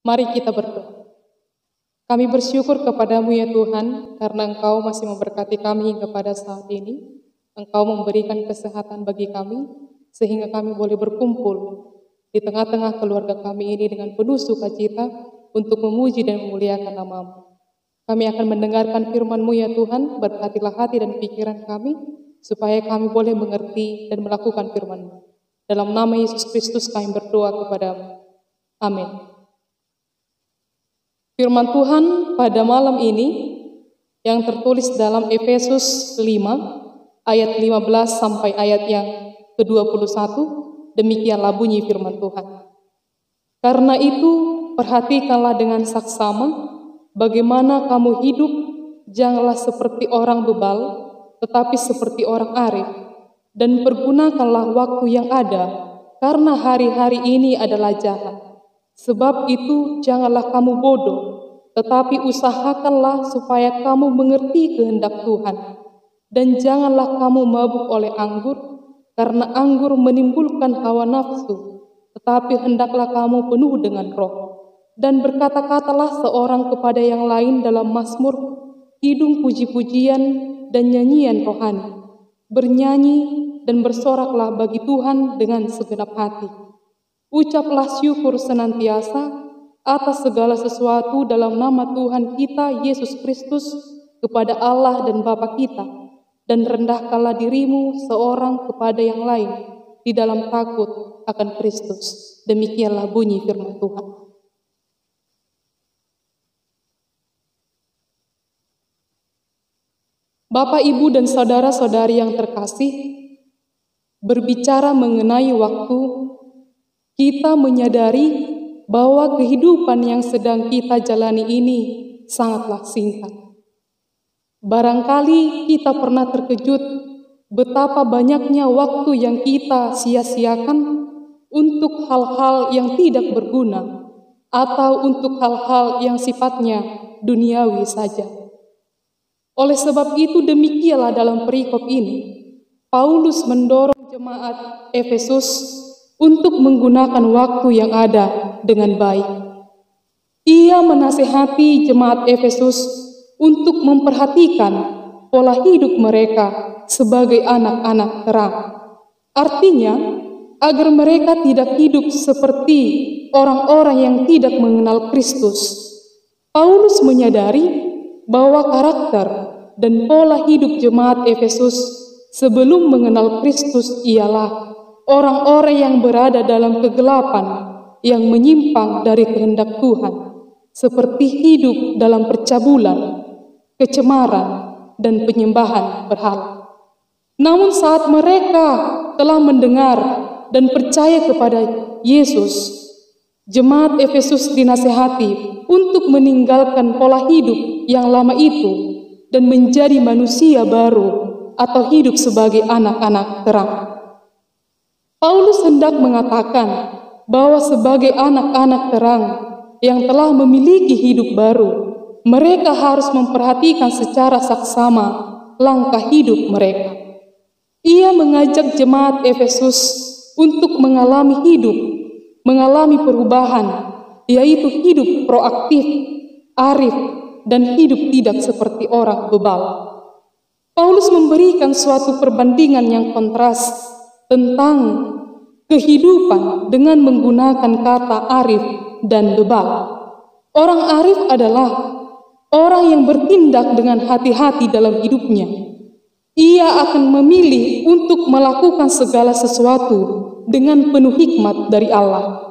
Mari kita berdoa. Kami bersyukur kepadamu ya Tuhan, karena Engkau masih memberkati kami hingga pada saat ini. Engkau memberikan kesehatan bagi kami, sehingga kami boleh berkumpul di tengah-tengah keluarga kami ini dengan penuh sukacita untuk memuji dan memuliakan nama-Mu. Kami akan mendengarkan firman-Mu ya Tuhan, berkatilah hati dan pikiran kami, supaya kami boleh mengerti dan melakukan firman-Mu. Dalam nama Yesus Kristus kami berdoa kepadamu. Amin. Firman Tuhan pada malam ini yang tertulis dalam Efesus 5 ayat 15 sampai ayat yang ke-21, demikianlah bunyi firman Tuhan. Karena itu perhatikanlah dengan saksama bagaimana kamu hidup, janganlah seperti orang bebal, tetapi seperti orang arif, dan pergunakanlah waktu yang ada, karena hari-hari ini adalah jahat. Sebab itu janganlah kamu bodoh, tetapi usahakanlah supaya kamu mengerti kehendak Tuhan. Dan janganlah kamu mabuk oleh anggur, karena anggur menimbulkan hawa nafsu, tetapi hendaklah kamu penuh dengan roh. Dan berkata-katalah seorang kepada yang lain dalam mazmur, kidung puji-pujian dan nyanyian rohani. Bernyanyi dan bersoraklah bagi Tuhan dengan segenap hati. Ucaplah syukur senantiasa atas segala sesuatu dalam nama Tuhan kita Yesus Kristus kepada Allah dan Bapa kita, dan rendahkanlah dirimu seorang kepada yang lain di dalam takut akan Kristus. Demikianlah bunyi firman Tuhan. Bapak, Ibu, dan saudara-saudari yang terkasih, berbicara mengenai waktu, kita menyadari bahwa kehidupan yang sedang kita jalani ini sangatlah singkat. Barangkali kita pernah terkejut betapa banyaknya waktu yang kita sia-siakan untuk hal-hal yang tidak berguna atau untuk hal-hal yang sifatnya duniawi saja. Oleh sebab itu demikianlah dalam perikop ini, Paulus mendorong jemaat Efesus untuk menggunakan waktu yang ada dengan baik. Ia menasihati jemaat Efesus untuk memperhatikan pola hidup mereka sebagai anak-anak terang. Artinya, agar mereka tidak hidup seperti orang-orang yang tidak mengenal Kristus. Paulus menyadari bahwa karakter dan pola hidup jemaat Efesus sebelum mengenal Kristus ialah orang-orang yang berada dalam kegelapan yang menyimpang dari kehendak Tuhan, seperti hidup dalam percabulan, kecemaran, dan penyembahan berhala. Namun saat mereka telah mendengar dan percaya kepada Yesus, jemaat Efesus dinasihati untuk meninggalkan pola hidup yang lama itu dan menjadi manusia baru atau hidup sebagai anak-anak terang. Paulus hendak mengatakan bahwa sebagai anak-anak terang yang telah memiliki hidup baru, mereka harus memperhatikan secara saksama langkah hidup mereka. Ia mengajak jemaat Efesus untuk mengalami perubahan, yaitu hidup proaktif, arif, dan hidup tidak seperti orang bebal. Paulus memberikan suatu perbandingan yang kontras tentang kehidupan dengan menggunakan kata arif dan bebal. Orang arif adalah orang yang bertindak dengan hati-hati dalam hidupnya. Ia akan memilih untuk melakukan segala sesuatu dengan penuh hikmat dari Allah.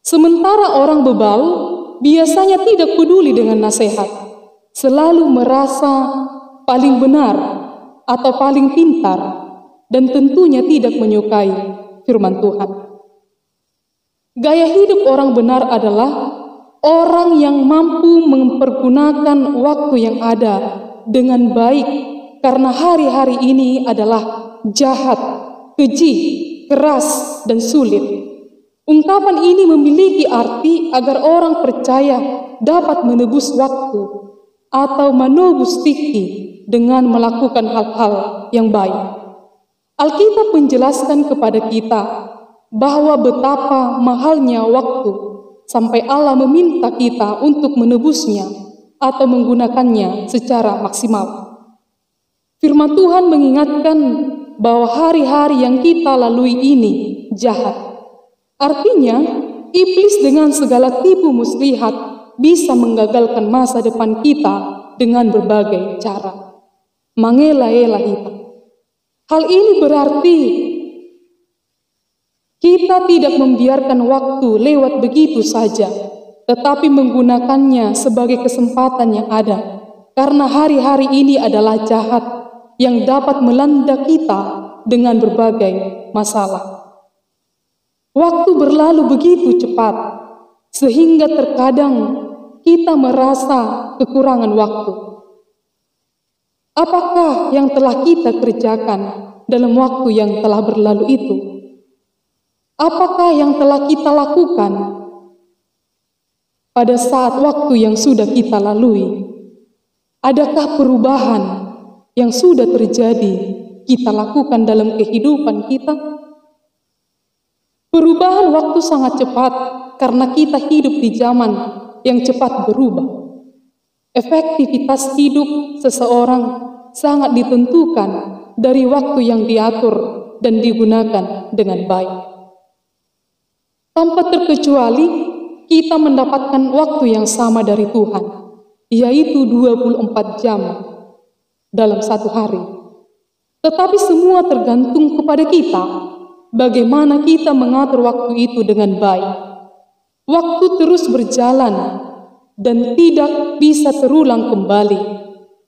Sementara orang bebal biasanya tidak peduli dengan nasihat, selalu merasa paling benar atau paling pintar, dan tentunya tidak menyukai firman Tuhan. Gaya hidup orang benar adalah orang yang mampu mempergunakan waktu yang ada dengan baik, karena hari-hari ini adalah jahat, keji, keras, dan sulit. Ungkapan ini memiliki arti agar orang percaya dapat menebus waktu atau manobus tiki dengan melakukan hal-hal yang baik. Alkitab menjelaskan kepada kita bahwa betapa mahalnya waktu sampai Allah meminta kita untuk menebusnya atau menggunakannya secara maksimal. Firman Tuhan mengingatkan bahwa hari-hari yang kita lalui ini jahat. Artinya, iblis dengan segala tipu muslihat bisa menggagalkan masa depan kita dengan berbagai cara. Mangela-ela kita. Hal ini berarti kita tidak membiarkan waktu lewat begitu saja, tetapi menggunakannya sebagai kesempatan yang ada. Karena hari-hari ini adalah jahat yang dapat melanda kita dengan berbagai masalah. Waktu berlalu begitu cepat, sehingga terkadang kita merasa kekurangan waktu. Apakah yang telah kita kerjakan dalam waktu yang telah berlalu itu? Apakah yang telah kita lakukan pada saat waktu yang sudah kita lalui? Adakah perubahan yang sudah terjadi kita lakukan dalam kehidupan kita? Perubahan waktu sangat cepat karena kita hidup di zaman yang cepat berubah. Efektivitas hidup seseorang sangat ditentukan dari waktu yang diatur dan digunakan dengan baik. Tanpa terkecuali, kita mendapatkan waktu yang sama dari Tuhan, yaitu 24 jam dalam satu hari. Tetapi semua tergantung kepada kita, bagaimana kita mengatur waktu itu dengan baik. Waktu terus berjalan dan tidak bisa terulang kembali.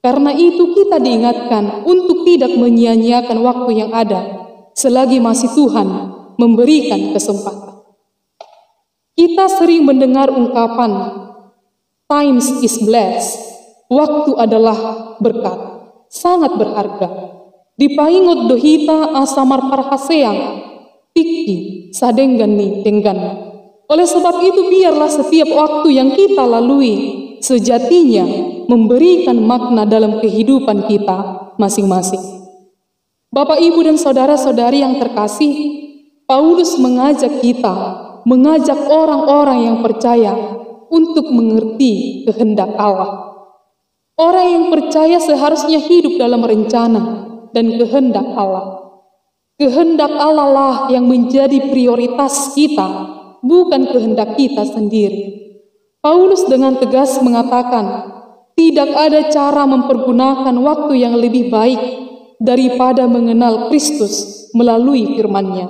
Karena itu kita diingatkan untuk tidak menyia-nyiakan waktu yang ada selagi masih Tuhan memberikan kesempatan. Kita sering mendengar ungkapan time is blessed. Waktu adalah berkat, sangat berharga. Dipaingot dohita asamar parhaseang, tikki sadenggani denggan. Oleh sebab itu biarlah setiap waktu yang kita lalui sejatinya memberikan makna dalam kehidupan kita masing-masing. Bapak, Ibu, dan saudara-saudari yang terkasih, Paulus mengajak kita, mengajak orang-orang yang percaya untuk mengerti kehendak Allah. Orang yang percaya seharusnya hidup dalam rencana dan kehendak Allah. Kehendak Allah lah yang menjadi prioritas kita, bukan kehendak kita sendiri. Paulus dengan tegas mengatakan, tidak ada cara mempergunakan waktu yang lebih baik daripada mengenal Kristus melalui firman-Nya,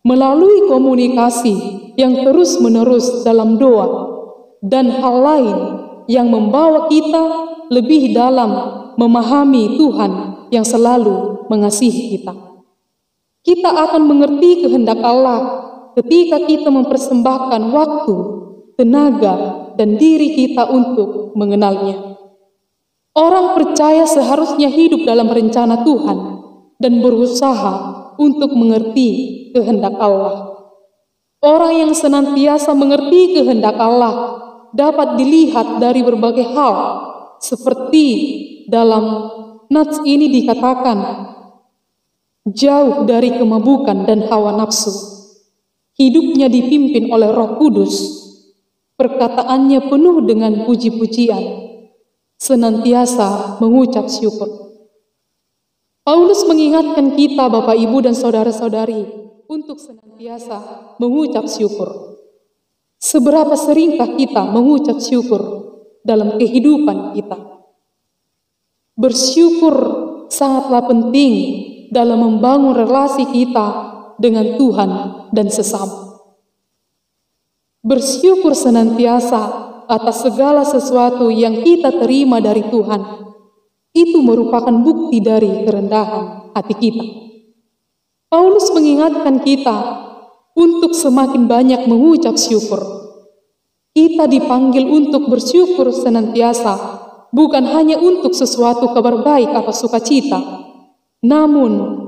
melalui komunikasi yang terus-menerus dalam doa, dan hal lain yang membawa kita lebih dalam memahami Tuhan yang selalu mengasihi kita. Kita akan mengerti kehendak Allah ketika kita mempersembahkan waktu, tenaga, dan diri kita untuk mengenalnya. Orang percaya seharusnya hidup dalam rencana Tuhan dan berusaha untuk mengerti kehendak Allah. Orang yang senantiasa mengerti kehendak Allah dapat dilihat dari berbagai hal, seperti dalam nats ini dikatakan, jauh dari kemabukan dan hawa nafsu. Hidupnya dipimpin oleh Roh Kudus, perkataannya penuh dengan puji-pujian, senantiasa mengucap syukur. Paulus mengingatkan kita, Bapak, Ibu, dan saudara-saudari, untuk senantiasa mengucap syukur. Seberapa seringkah kita mengucap syukur dalam kehidupan kita? Bersyukur sangatlah penting dalam membangun relasi kita dengan Tuhan dan sesama. Bersyukur senantiasa atas segala sesuatu yang kita terima dari Tuhan, itu merupakan bukti dari kerendahan hati kita. Paulus mengingatkan kita untuk semakin banyak mengucap syukur. Kita dipanggil untuk bersyukur senantiasa, bukan hanya untuk sesuatu kabar baik atau sukacita, namun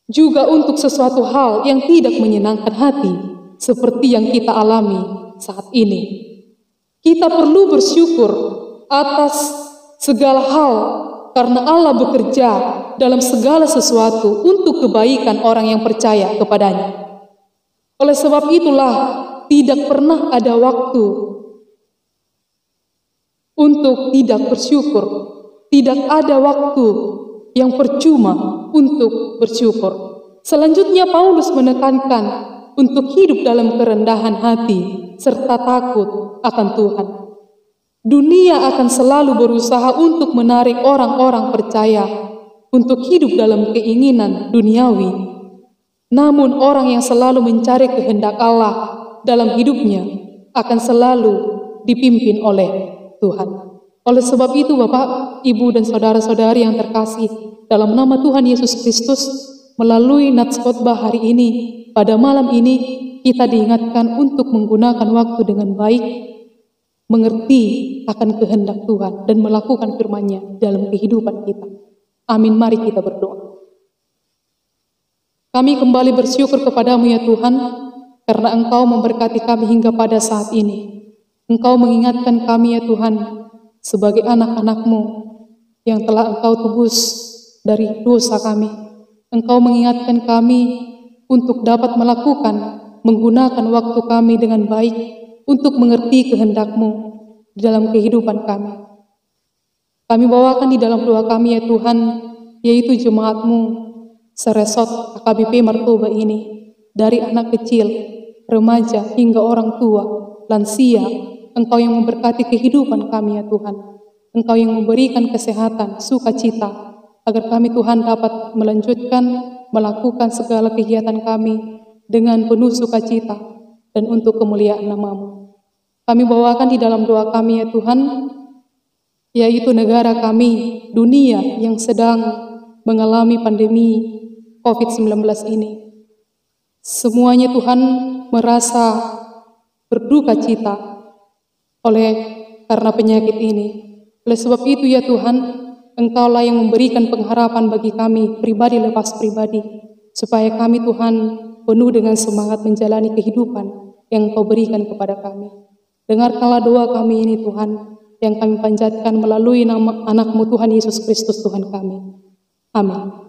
juga untuk sesuatu hal yang tidak menyenangkan hati, seperti yang kita alami saat ini. Kita perlu bersyukur atas segala hal karena Allah bekerja dalam segala sesuatu untuk kebaikan orang yang percaya kepadanya. Oleh sebab itulah tidak pernah ada waktu untuk tidak bersyukur. Tidak ada waktu yang percuma untuk bersyukur. Selanjutnya Paulus menekankan untuk hidup dalam kerendahan hati serta takut akan Tuhan. Dunia akan selalu berusaha untuk menarik orang-orang percaya untuk hidup dalam keinginan duniawi. Namun orang yang selalu mencari kehendak Allah dalam hidupnya akan selalu dipimpin oleh Tuhan. Oleh sebab itu Bapak, Ibu dan saudara-saudari yang terkasih, dalam nama Tuhan Yesus Kristus, melalui nats khotbah hari ini, pada malam ini kita diingatkan untuk menggunakan waktu dengan baik, mengerti akan kehendak Tuhan dan melakukan firman-Nya dalam kehidupan kita. Amin, mari kita berdoa. Kami kembali bersyukur kepadamu ya Tuhan, karena Engkau memberkati kami hingga pada saat ini. Engkau mengingatkan kami ya Tuhan, sebagai anak-anak-Mu yang telah Engkau tebus dari dosa kami. Engkau mengingatkan kami untuk dapat menggunakan waktu kami dengan baik untuk mengerti kehendak-Mu di dalam kehidupan kami. Kami bawakan di dalam doa kami ya Tuhan, yaitu jemaat-Mu seresot AKBP Martoba ini, dari anak kecil, remaja hingga orang tua, lansia. Engkau yang memberkati kehidupan kami ya Tuhan. Engkau yang memberikan kesehatan, sukacita, agar kami Tuhan dapat melanjutkan, melakukan segala kegiatan kami dengan penuh sukacita dan untuk kemuliaan nama-Mu. Kami bawakan di dalam doa kami ya Tuhan, yaitu negara kami, dunia yang sedang mengalami pandemi COVID-19 ini. Semuanya Tuhan merasa berduka cita karena penyakit ini. Oleh sebab itu ya Tuhan, Engkaulah yang memberikan pengharapan bagi kami pribadi lepas pribadi, supaya kami Tuhan penuh dengan semangat menjalani kehidupan yang Engkau berikan kepada kami. Dengarkanlah doa kami ini Tuhan, yang kami panjatkan melalui nama anak-Mu Tuhan Yesus Kristus Tuhan kami. Amin.